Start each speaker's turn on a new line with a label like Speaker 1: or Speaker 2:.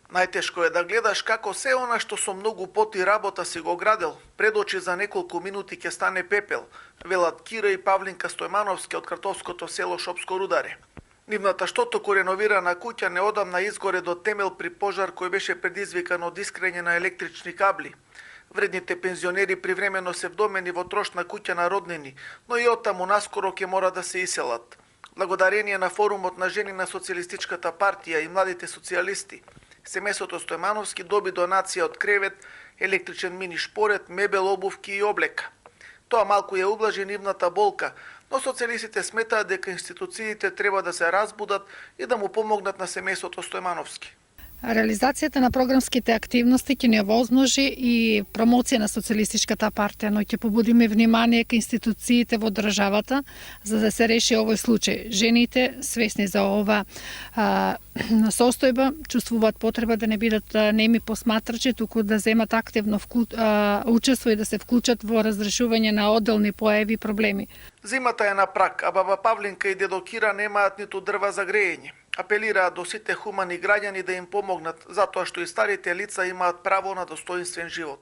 Speaker 1: Најтешко е да гледаш како се она што со многу пот и работа си го градел, пред очи за неколку минути ќе стане пепел, велат Кира и Павлинка Стојмановски од картовското село Шопско Рударе. Нивната штотоку реновирана куќа неодамна изгоре до темел при пожар кој беше предизвикан од искрење на електрични кабли. Вредните пензионери привремено се вдомени во трошна куќа на роднини, но и оттаму наскоро ќе мора да се иселат. Благодарение на форумот на жени на Социјалистичката партија и младите социјалисти, семејството Стојмановски доби донација од кревет, електричен мини шпорет, мебел, обувки и облека. Тоа малку ја ублажи нивната болка, но социјалистите сметаат дека институциите треба да се разбудат и да му помогнат на семејството Стојмановски.
Speaker 2: Реализацијата на програмските активности ќе ни овозможи и промоција на Социјалистичката партија, но ќе побудиме внимание кај институциите во државата за да се реши овој случај. Жените, свесни за ова состојба, чувствуваат потреба да не бидат неми посматрачи, туку да земат активно учество и да се вклучат во разрешување на одделни појави и проблеми.
Speaker 1: Зимата е на прак, а баба Павлинка и дедо Кира немаат ниту дрва за грејење. Апелираат до сите хумани граѓани да им помогнат, затоа што и старите лица имаат право на достоинствен живот.